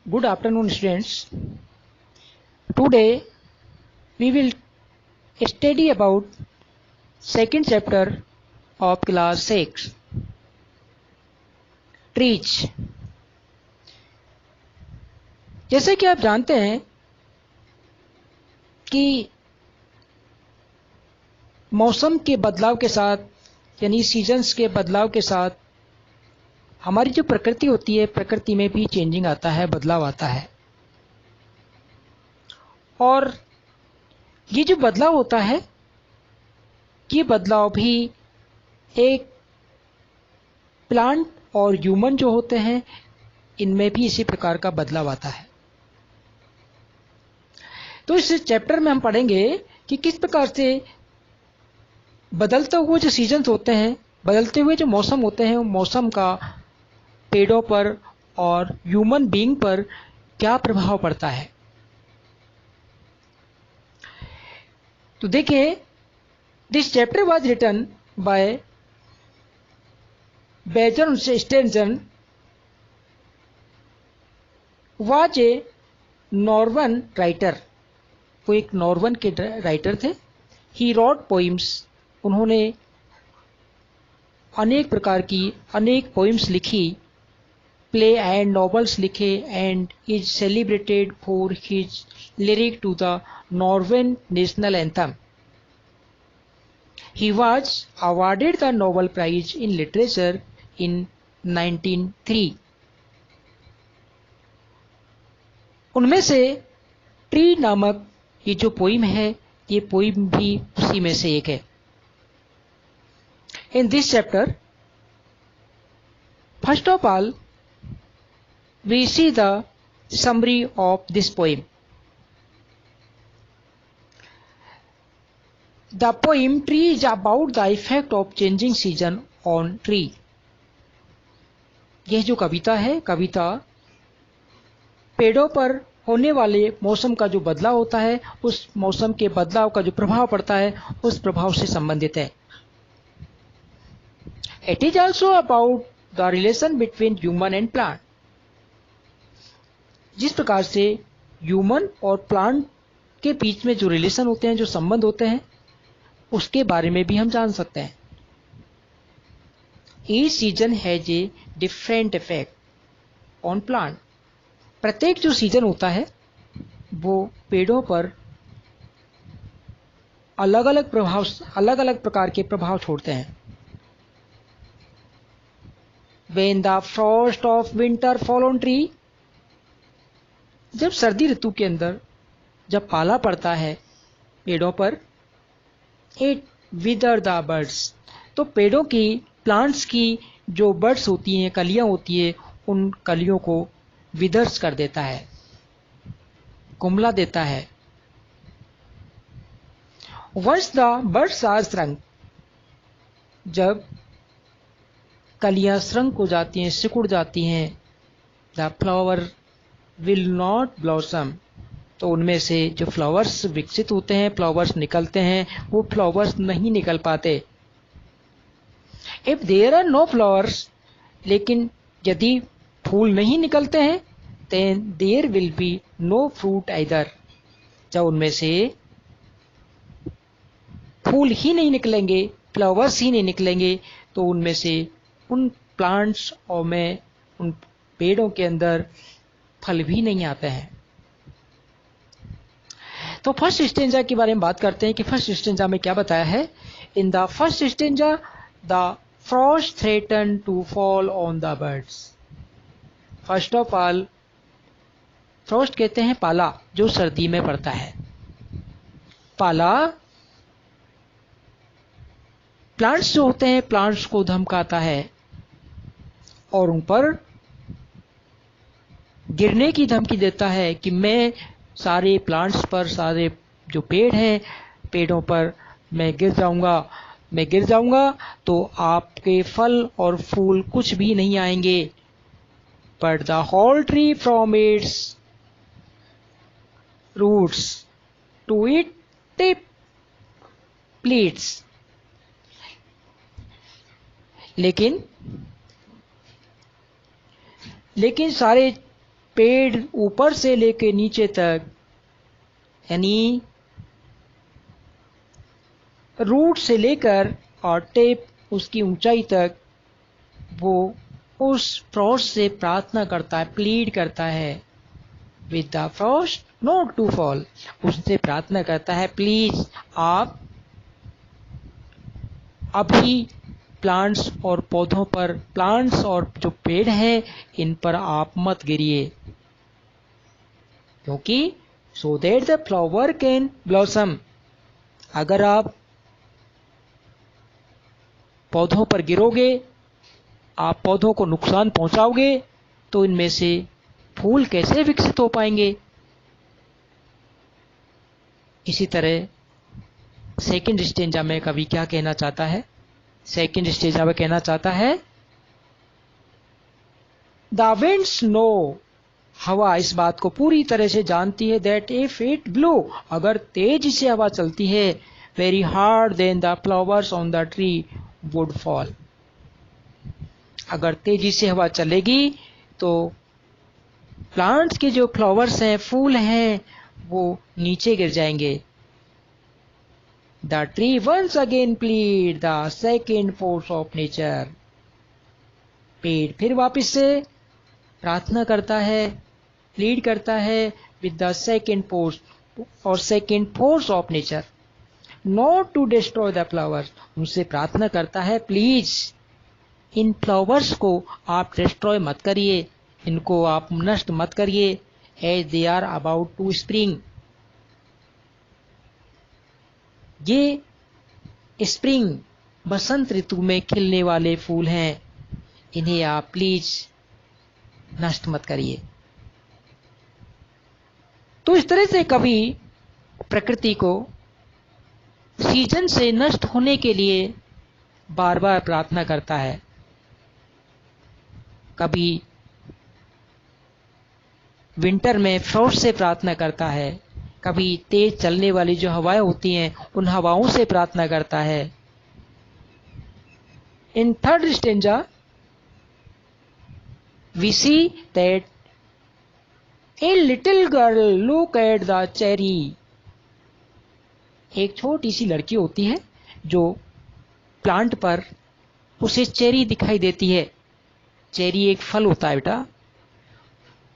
Good afternoon, students. Today we will study about second chapter of class 6, Trees. जैसे कि आप जानते हैं कि मौसम के बदलाव के साथ यानी सीजन्स के बदलाव के साथ हमारी जो प्रकृति होती है, प्रकृति में भी चेंजिंग आता है, बदलाव आता है। और ये जो बदलाव होता है, ये बदलाव भी एक प्लांट और ह्यूमन जो होते हैं, इनमें भी इसी प्रकार का बदलाव आता है। तो इस चैप्टर में हम पढ़ेंगे कि किस प्रकार से बदलते हुए जो सीजन्स होते हैं, बदलते हुए जो मौसम होते हैं, मौसम का पेड़ों पर और ह्यूमन बीइंग पर क्या प्रभाव पड़ता है। तो देखिए, this chapter was written by बेजन Bjornson, was a Norwegian writer. वो एक नॉर्वन के राइटर थे। ही रॉट पोइम्स, उन्होंने अनेक प्रकार की अनेक पोइम्स लिखी, प्ले एंड नॉवेल्स लिखे, and is celebrated for his lyric to the Norwegian national anthem. He was awarded the Nobel Prize in Literature in 1903. उनमें से ट्री नामक ये जो पोइम है, ये पोइम भी उसी में से एक है। In this chapter, first of all, we see the summary of this poem. The poem Tree is about the effect of changing season on tree. यह जो कविता है, कविता पेड़ों पर होने वाले मौसम का जो बदलाव होता है, उस मौसम के बदलाव का जो प्रभाव पड़ता है, उस प्रभाव से संबंधित है। It is also about the relation between human and plant. जिस प्रकार से ह्यूमन और प्लांट के बीच में जो रिलेशन होते हैं, जो संबंध होते हैं, उसके बारे में भी हम जान सकते हैं। Each season has a different effect on plant. प्रत्येक जो सीजन होता है वो पेड़ों पर अलग अलग प्रकार के प्रभाव छोड़ते हैं। When the frost of winter fall on tree, जब सर्दी ऋतु के अंदर जब पाला पड़ता है पेड़ों पर, इट विदर द बर्ड्स, तो पेड़ों की, प्लांट्स की जो बर्ड्स होती हैं, कलियां होती है, उन कलियों को विदर्स कर देता है, कुम्हला देता है। Once the buds are shrunk, जब कलियां श्रंक हो जाती हैं, सिकुड़ जाती हैं, the flower will not blossom, तो उनमें से जो फ्लावर्स विकसित होते हैं, फ्लावर्स निकलते हैं, वो फ्लावर्स नहीं निकल पाते। If there are no flowers, लेकिन यदि फूल नहीं निकलते हैं, then there will be no fruit either, जब उनमें से फूल ही नहीं निकलेंगे, फ्लावर्स ही नहीं निकलेंगे, तो उनमें से, उन प्लांट्स और में, उन पेड़ों के अंदर फल भी नहीं आते हैं। तो फर्स्ट स्टेंजा के बारे में बात करते हैं कि फर्स्ट स्टेंजा में क्या बताया है। In the first stanza, the frost threaten to fall on the buds. First of all, frost कहते हैं पाला, जो सर्दी में पड़ता है। पाला प्लांट्स जो होते हैं, प्लांट्स को धमकाता है और उन पर गिरने की धमकी देता है कि मैं सारे प्लांट्स पर, सारे जो पेड़ हैं, पेड़ों पर मैं गिर जाऊंगा तो आपके फल और फूल कुछ भी नहीं आएंगे। But the whole tree from its roots to it tip pleads, लेकिन सारे पेड़ ऊपर से लेके नीचे तक, यानी रूट से लेकर और टेप उसकी ऊंचाई तक, वो उस फ्रॉस्ट से प्रार्थना करता है, प्लीड करता है with the frost not to fall. उससे प्रार्थना करता है प्लीज आप अभी प्लांट्स और पौधों पर, प्लांट्स और जो पेड़ हैं इन पर आप मत गिरिए, क्योंकि सो that the flower can blossom. अगर आप पौधों पर गिरोगे, आप पौधों को नुकसान पहुंचाओगे, तो इनमें से फूल कैसे विकसित हो पाएंगे। इसी तरह सेकंड स्टेंजा में कवि क्या कहना चाहता है? सेकंड स्टेंजा में कहना चाहता है द विंड्स नो, हवा इस बात को पूरी तरह से जानती है, दैट इफ इट ब्लो, अगर तेज से हवा चलती है, very hard, then the flowers on the tree would fall. अगर तेजी से हवा चलेगी तो प्लांट्स के जो फ्लावर्स हैं, फूल हैं, वो नीचे गिर जाएंगे। The tree once again plead the second force of nature, पेड़ फिर वापिस से प्रार्थना करता है, प्लीड करता है विद द सेकेंड फोर्स और second force of nature, not to destroy the flowers. उनसे प्रार्थना करता है प्लीज इन फ्लावर्स को आप डिस्ट्रॉय मत करिए, इनको आप नष्ट मत करिए, as they are about to spring. ये स्प्रिंग बसंत ऋतु में खिलने वाले फूल हैं, इन्हें आप प्लीज नष्ट मत करिए। तो इस तरह से कवि प्रकृति को सीजन से नष्ट होने के लिए बार बार प्रार्थना करता है। कभी विंटर में फ्रॉस्ट से प्रार्थना करता है, कभी तेज चलने वाली जो हवाएं होती हैं उन हवाओं से प्रार्थना करता है। In third stanza we see that a little girl look at the cherry, एक छोटी सी लड़की होती है जो प्लांट पर उसे चेरी दिखाई देती है। चेरी एक फल होता है बेटा,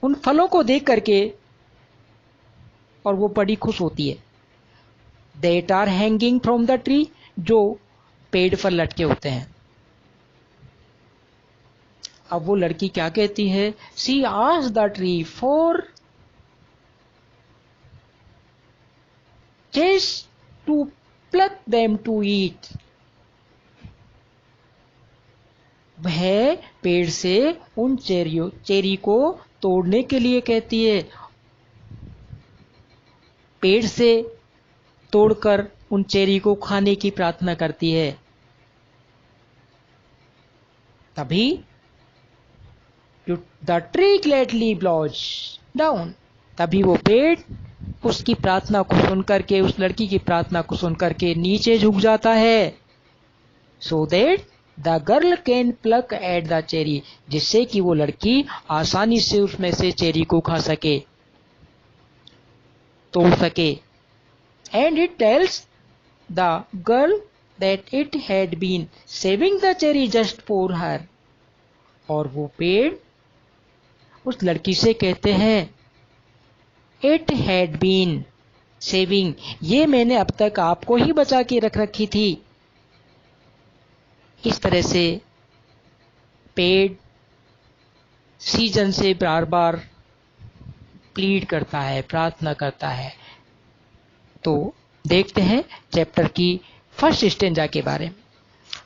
उन फलों को देख करके और वो बड़ी खुश होती है। That are hanging from the tree, जो पेड़ पर लटके होते हैं। अब वो लड़की क्या कहती है? She asked the tree for just to pluck them to eat. वह पेड़ से उन चेरी को तोड़ने के लिए कहती है, पेड़ से तोड़कर उन चेरी को खाने की प्रार्थना करती है। तभी द ट्री ग्लैडली ब्लॉज डाउन, तभी वो पेड़ उसकी प्रार्थना को सुनकर के, उस लड़की की प्रार्थना को सुनकर के नीचे झुक जाता है। So that the girl can pluck at the cherry, जिससे कि वो लड़की आसानी से उसमें से चेरी को खा सके, तोड़ सके। And it tells the girl that it had been saving the cherry just for her, और वो पेड़ उस लड़की से कहते हैं इट हैड बीन सेविंग, ये मैंने अब तक आपको ही बचा के रख रखी थी। इस तरह से पेड़ सीजन से बार बार प्लीड करता है, प्रार्थना करता है। तो देखते हैं चैप्टर की फर्स्ट स्टेंजा के बारे में।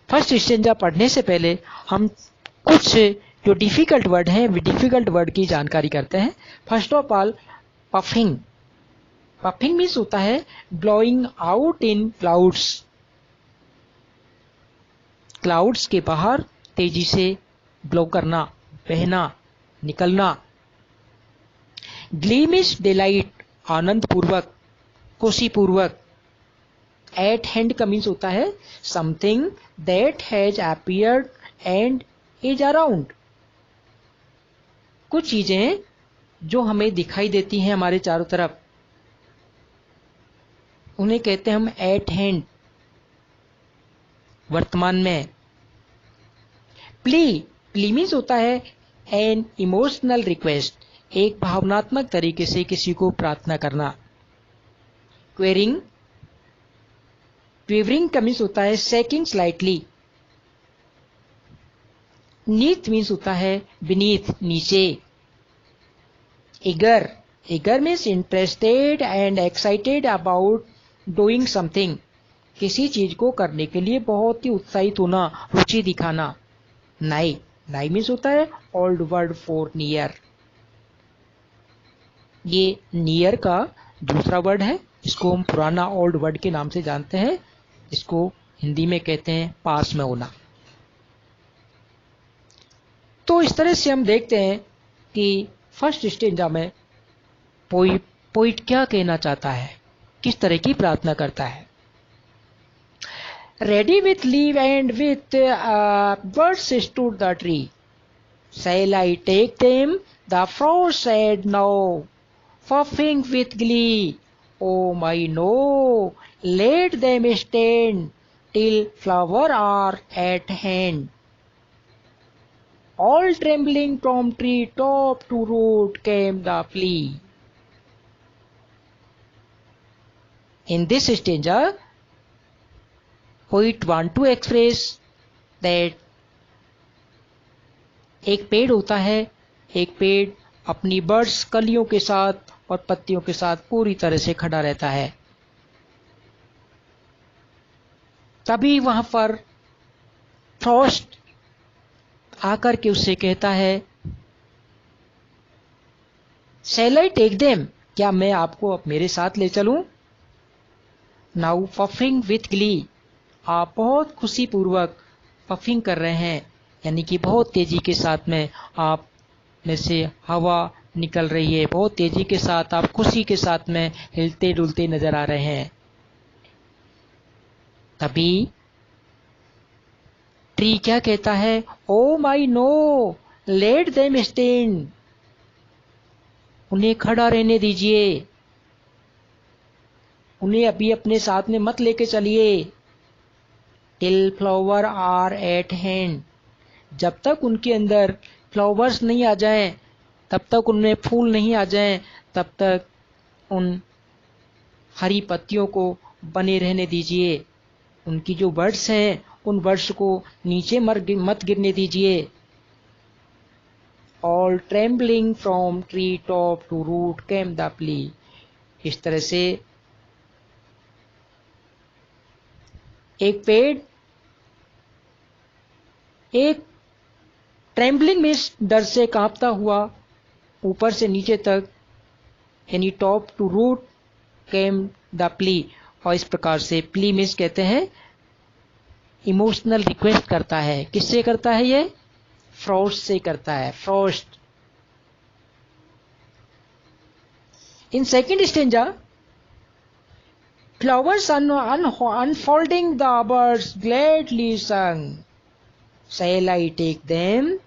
फर्स्ट स्टेंजा पढ़ने से पहले हम कुछ जो डिफिकल्ट वर्ड हैं, डिफिकल्ट वर्ड की जानकारी करते हैं। First of all puffing. Puffing means होता है blowing out in clouds, clouds के बाहर तेजी से ब्लो करना, बहना, निकलना। ग्लीम इज डिलाइट, आनंद पूर्वक, खुशी पूर्वक। एट हैंड का मीन्स होता है something that has appeared and is around, कुछ चीजें जो हमें दिखाई देती हैं हमारे चारों तरफ, उन्हें कहते हैं हम एट हैंड, वर्तमान में। प्ली मीन्स होता है एन इमोशनल रिक्वेस्ट, एक भावनात्मक तरीके से किसी को प्रार्थना करना। क्वेवरिंग का मीन्स होता है शेकिंग स्लाइटली। नीथ मीन्स होता है बीनीथ, नीचे। eager means interested and excited about doing something, किसी चीज को करने के लिए बहुत ही उत्साहित होना, रुचि दिखाना। नाई मीन्स होता है ओल्ड वर्ड फॉर नियर। ये नियर का दूसरा वर्ड है, इसको हम पुराना ओल्ड वर्ड के नाम से जानते हैं। इसको हिंदी में कहते हैं पास में होना। तो इस तरह से हम देखते हैं कि फर्स्ट स्टेंजा में पोइट क्या कहना चाहता है, किस तरह की प्रार्थना करता है। Ready with leave and with birds stood the tree, shall I take them? The frost said no, puffing with glee. Oh my no, let them stand till flowers are at hand. All trembling from tree top to root came the plea. In this stanza, poet want to express that एक पेड़ होता है, एक पेड़ अपनी birds कलियों के साथ और पत्तियों के साथ पूरी तरह से खड़ा रहता है। तभी वहां पर फ्रॉस्ट आकर के उससे कहता है, शैल आई टेक देम, क्या मैं आपको अब मेरे साथ ले चलूं? नाउ पफिंग विथ ग्ली, आप बहुत खुशी पूर्वक पफिंग कर रहे हैं, यानी कि बहुत तेजी के साथ में आप में से हवा निकल रही है, बहुत तेजी के साथ आप खुशी के साथ में हिलते डुलते नजर आ रहे हैं। तभी ट्री क्या कहता है, oh my no let them stand, उन्हें खड़ा रहने दीजिए, उन्हें अभी अपने साथ में मत लेके चलिए। Till flower are at hand, जब तक उनके अंदर फ्लावर्स नहीं आ जाएं, तब तक उनमें फूल नहीं आ जाएं, तब तक उन हरी पत्तियों को बने रहने दीजिए। उनकी जो बर्ड्स हैं, उन बर्ड्स को नीचे मत गिरने दीजिए। All trembling from tree top to root came the plea, इस तरह से एक पेड़ एक ट्रेम्बलिंग में डर से कांपता हुआ ऊपर से नीचे तक, यानी top to root came the plea, और इस प्रकार से प्ली मिस कहते हैं इमोशनल रिक्वेस्ट करता है। किससे करता है ये? फ्रॉस्ट से करता है, Frost. In second stanza, flowers unfolding the birds gladly sung, shall I take them?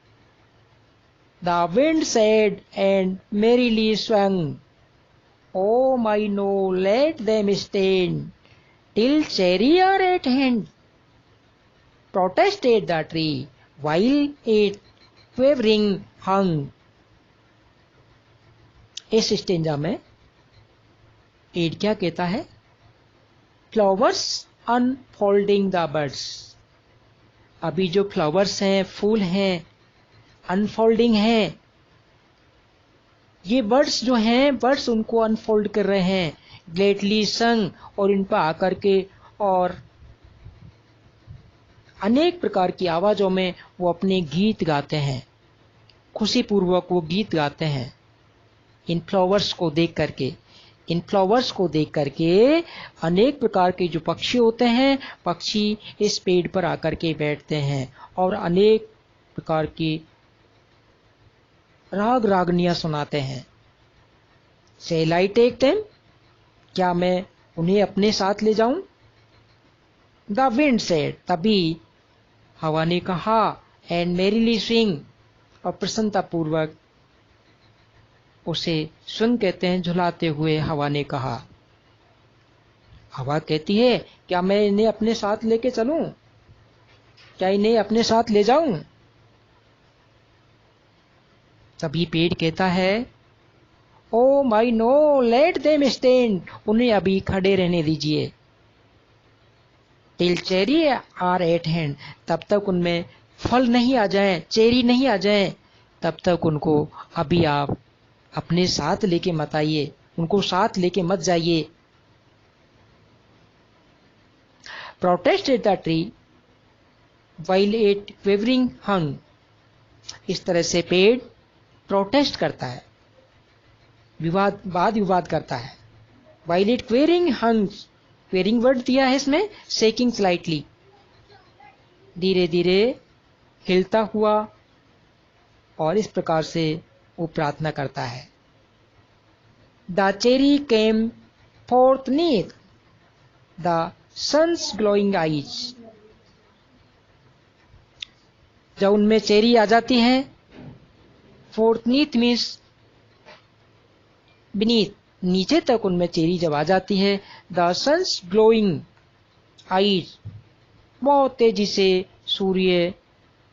The wind said and merrily swung, oh my no let them stand till cherry are at hand, protested the tree while it quivering hung. इस stanza में add क्या कहता है? Flowers unfolding the birds, अभी जो flowers हैं, फूल हैं, unfolding हैं, ये बर्ड्स जो हैं, बर्ड्स उनको अनफोल्ड कर रहे हैं। ग्लेडली संग, और इन पर आकर के और अनेक प्रकार की आवाजों में वो अपने गीत गाते हैं, खुशी पूर्वक वो गीत गाते हैं। इन फ्लावर्स को देख करके, इन फ्लावर्स को देख करके अनेक प्रकार के जो पक्षी होते हैं, पक्षी इस पेड़ पर आकर के बैठते हैं और अनेक प्रकार की राग रागनियां सुनाते हैं। Shall I take them? क्या मैं उन्हें अपने साथ ले जाऊं? The wind said, तभी हवा ने कहा, and merrily swing, और प्रसन्नता पूर्वक उसे स्विंग कहते हैं, झुलाते हुए हवा ने कहा। हवा कहती है, क्या मैं इन्हें अपने साथ लेके चलूं? क्या इन्हें अपने साथ ले जाऊं? तभी पेड़ कहता है, oh my no, let them stand, उन्हें अभी खड़े रहने दीजिए। Till cherry are at hand, तब तक उनमें फल नहीं आ जाएं, चेरी नहीं आ जाएं, तब तक उनको अभी आप अपने साथ लेके मत आइए, उनको साथ लेके मत जाइए। Protested the tree while it quivering hung, इस तरह से पेड़ प्रोटेस्ट करता है, वाद विवाद करता है। while it quivering hung, quivering word दिया है इसमें, shaking slightly, धीरे धीरे हिलता हुआ, और इस प्रकार से वो प्रार्थना करता है। The cherry came forth neath the sun's glowing eyes, जब उनमें चेरी आ जाती है, फोर्थ मीन्स बीनीथ, नीचे तक उनमें चेरी जब आ जाती है, द सन्स ग्लोइंग आईज, बहुत तेजी से सूर्य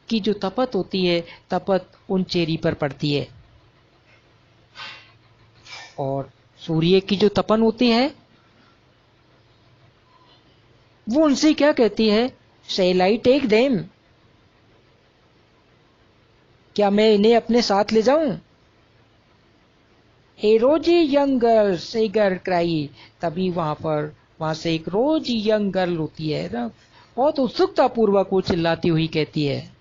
की जो तपत होती है, तपत उन चेरी पर पड़ती है। और सूर्य की जो तपन होती है वो उनसे क्या कहती है, शैल आई टेक देम, क्या मैं इन्हें अपने साथ ले जाऊं? ए रोजी यंग गर्ल सेगर क्राई, तभी वहां से एक रोज यंग गर्ल होती है ना, बहुत उत्सुकता पूर्वक वो चिल्लाती हुई कहती है,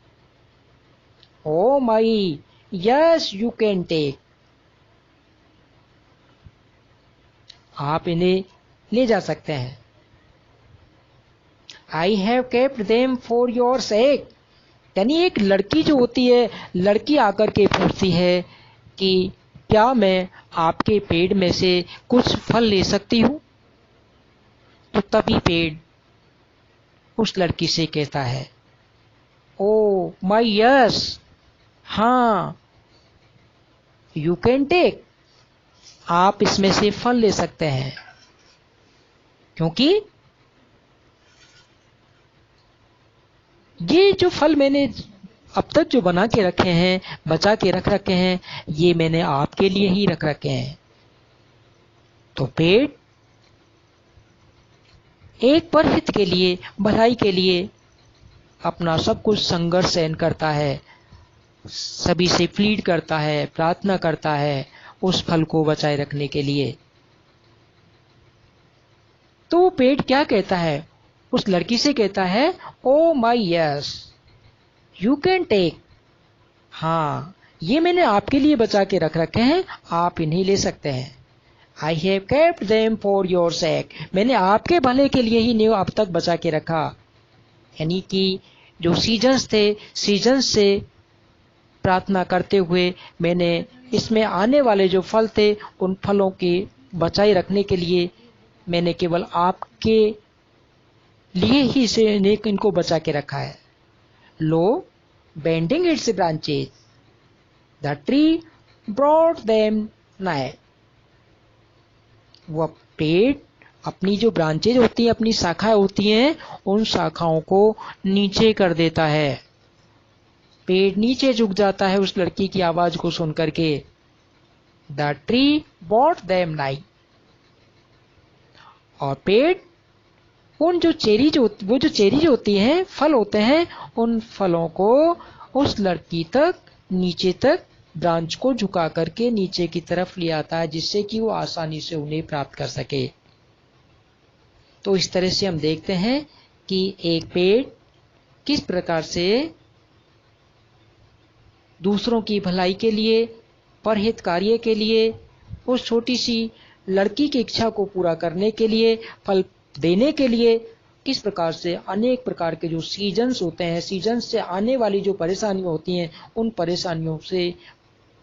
oh my yes you can take, आप इन्हें ले जा सकते हैं। I have kept them for your sake, यानी एक लड़की जो होती है, लड़की आकर के पूछती है कि क्या मैं आपके पेड़ में से कुछ फल ले सकती हूं? तो तभी पेड़ उस लड़की से कहता है, ओ माई यस, हाँ, यू कैन टेक, आप इसमें से फल ले सकते हैं, क्योंकि ये जो फल मैंने अब तक जो बना के रखे हैं, बचा के रख रखे हैं, ये मैंने आपके लिए ही रख रखे हैं। तो पेड़ एक परहित के लिए, भलाई के लिए अपना सब कुछ संघर्ष सहन करता है, सभी से प्लीड करता है, प्रार्थना करता है उस फल को बचाए रखने के लिए। तो वो पेड़ क्या कहता है, उस लड़की से कहता है, oh my yes you can take, हाँ, ये मैंने आपके लिए बचा के रख रखे हैं, आप इन्हें ले सकते हैं। I have kept them for your sake, मैंने आपके भले के लिए ही इन्हें अब तक बचा के रखा। यानी कि जो सीजन्स थे, सीजन से प्रार्थना करते हुए मैंने इसमें आने वाले जो फल थे, उन फलों के बचाए रखने के लिए मैंने केवल आपके लिए ही इनको बचा के रखा है। Low bending its branches the tree brought them nigh, वह पेड़ अपनी जो ब्रांचेज होती है, अपनी शाखाएं होती हैं, उन शाखाओं को नीचे कर देता है। पेड़ नीचे झुक जाता है उस लड़की की आवाज को सुन करके। द ट्री बॉट देम नाई, और पेड़ उन जो चेरी जो होती हैं, फल होते हैं, उन फलों को उस लड़की तक, नीचे तक ब्रांच को झुका करके नीचे की तरफ ले आता है, जिससे कि वो आसानी से उन्हें प्राप्त कर सके। तो इस तरह से हम देखते हैं कि एक पेड़ किस प्रकार से दूसरों की भलाई के लिए, परहित कार्य के लिए, उस छोटी सी लड़की की इच्छा को पूरा करने के लिए, फल देने के लिए, किस प्रकार से अनेक प्रकार के जो सीजन्स होते हैं, सीजन से आने वाली जो परेशानियां होती हैं, उन परेशानियों से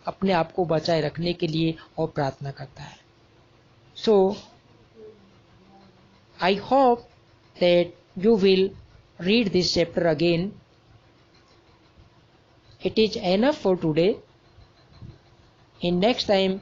अपने आप को बचाए रखने के लिए और प्रार्थना करता है। So I hope that you will read this chapter again. It is enough for today. In next time